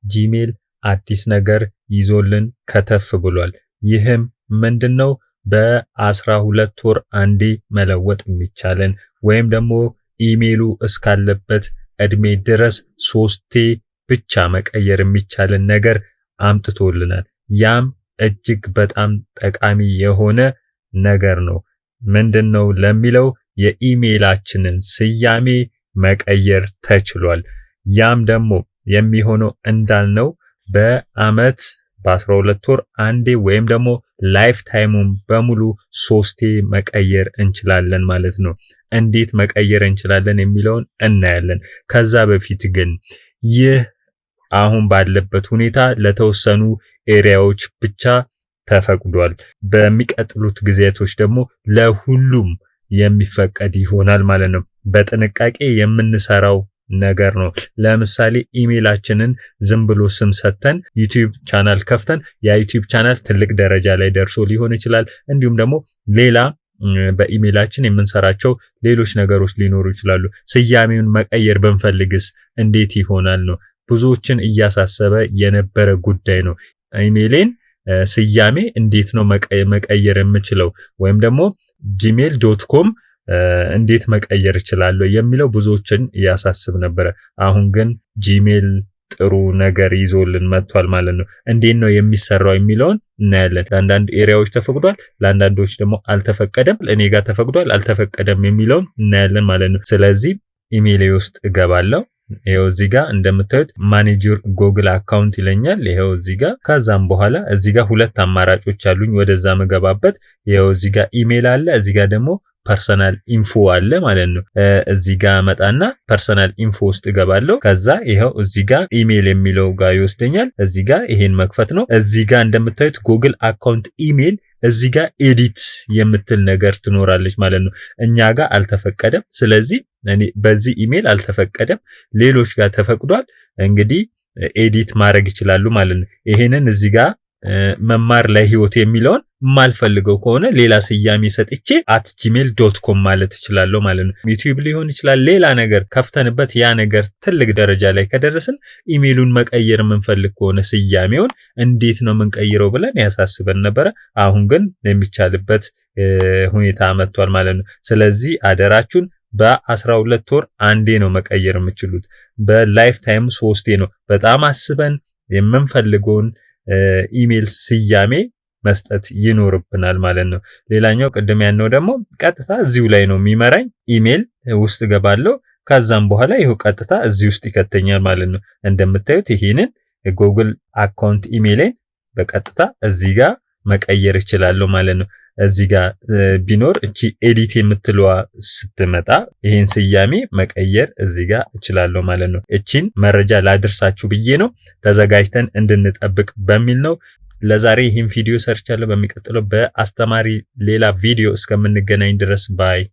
ጂሜል አዲስ ነገር ይዞልን ከተፍ ብሏል። ይህም ምንድነው? በ12 ወር አንዴ መለወጥ የሚቻለን ወይም ደግሞ ኢሜሉ እስካለበት እድሜ ድረስ 3ቴ ብቻ መቀየር የሚቻለን ነገር አምጥቶልናል። ያም እጅግ በጣም ጠቃሚ የሆነ ነገር ነው። ምንድነው ለሚለው የኢሜላችንን ስያሜ መቀየር ተችሏል። ያም ደግሞ የሚሆነው እንዳልነው በአመት በ12 ወር አንዴ ወይም ደግሞ ላይፍ ታይሙን በሙሉ 3ቴ መቀየር እንችላለን ማለት ነው። እንዴት መቀየር እንችላለን የሚለውን እናያለን። ከዛ በፊት ግን ይህ አሁን ባለበት ሁኔታ ለተወሰኑ ኤሪያዎች ብቻ ተፈቅዷል። በሚቀጥሉት ጊዜያቶች ደግሞ ለሁሉም የሚፈቀድ ይሆናል ማለት ነው። በጥንቃቄ የምንሰራው ነገር ነው። ለምሳሌ ኢሜላችንን ዝም ብሎ ስም ሰተን ዩቲዩብ ቻናል ከፍተን ያ ዩቲዩብ ቻናል ትልቅ ደረጃ ላይ ደርሶ ሊሆን ይችላል። እንዲሁም ደግሞ ሌላ በኢሜላችን የምንሰራቸው ሌሎች ነገሮች ሊኖሩ ይችላሉ። ስያሜውን መቀየር ብንፈልግስ እንዴት ይሆናል ነው ብዙዎችን እያሳሰበ የነበረ ጉዳይ ነው። ኢሜሌን ስያሜ እንዴት ነው መቀየር የምችለው ወይም ደግሞ gmail.com እንዴት መቀየር እችላለሁ የሚለው ብዙዎችን ያሳስብ ነበር። አሁን ግን ጂሜል ጥሩ ነገር ይዞልን መጥቷል ማለት ነው። እንዴት ነው የሚሰራው የሚለውን እናያለን። ለአንዳንድ ኤሪያዎች ተፈቅዷል፣ ለአንዳንዶች ደግሞ አልተፈቀደም። እኔ ጋር ተፈቅዷል አልተፈቀደም የሚለውን እናያለን ማለት ነው። ስለዚህ ኢሜይሌ ውስጥ እገባለሁ። ይሄው እዚህ ጋር እንደምታዩት ማኔጀር ጉግል አካውንት ይለኛል። ይሄው እዚህ ጋር ከዛም በኋላ እዚህ ጋር ሁለት አማራጮች አሉኝ ወደዛ መገባበት። ይሄው እዚህ ጋር ኢሜል አለ፣ እዚህ ጋር ደግሞ ፐርሰናል ኢንፎ አለ ማለት ነው። እዚህ ጋር መጣና ፐርሰናል ኢንፎ ውስጥ እገባለሁ። ከዛ ይሄው እዚህ ጋር ኢሜል የሚለው ጋር ይወስደኛል። እዚህ ጋር ይሄን መክፈት ነው። እዚህ ጋር እንደምታዩት ጉግል አካውንት ኢሜል እዚህ ጋር ኤዲት የምትል ነገር ትኖራለች ማለት ነው። እኛ ጋር አልተፈቀደም። ስለዚህ እኔ በዚህ ኢሜል አልተፈቀደም፣ ሌሎች ጋር ተፈቅዷል። እንግዲህ ኤዲት ማድረግ ይችላሉ ማለት ነው። ይሄንን እዚህ ጋር መማር ለህይወት የሚለውን ማልፈልገው ከሆነ ሌላ ስያሜ ሰጥቼ @gmail.com ማለት እችላለሁ ማለት ነው። ዩቲዩብ ሊሆን ይችላል፣ ሌላ ነገር ከፍተንበት ያ ነገር ትልቅ ደረጃ ላይ ከደረስን ኢሜሉን መቀየር የምንፈልግ ከሆነ ስያሜውን እንዴት ነው የምንቀይረው ብለን ያሳስበን ነበረ። አሁን ግን የሚቻልበት ሁኔታ መጥቷል ማለት ነው። ስለዚህ አደራችሁን በ12 ወር አንዴ ነው መቀየር የምችሉት። በላይፍ ታይም 3ቴ ነው። በጣም አስበን የምንፈልገውን ኢሜል ስያሜ መስጠት ይኖርብናል ማለት ነው። ሌላኛው ቅድም ያነው ደግሞ ቀጥታ እዚሁ ላይ ነው የሚመራኝ። ኢሜል ውስጥ ገባለሁ። ከዛም በኋላ ይሄው ቀጥታ እዚህ ውስጥ ይከተኛል ማለት ነው። እንደምታዩት ይሄንን የጉግል አካውንት ኢሜልን በቀጥታ እዚህ ጋር መቀየር እችላለሁ ማለት ነው። እዚህ ጋር ቢኖር እቺ ኤዲት የምትለዋ ስትመጣ ይሄን ስያሜ መቀየር እዚህ ጋር እችላለሁ ማለት ነው። እቺን መረጃ ላድርሳችሁ ብዬ ነው፣ ተዘጋጅተን እንድንጠብቅ በሚል ነው። ለዛሬ ይሄን ቪዲዮ ሰርቻለሁ። በሚቀጥለው በአስተማሪ ሌላ ቪዲዮ እስከምንገናኝ ድረስ ባይ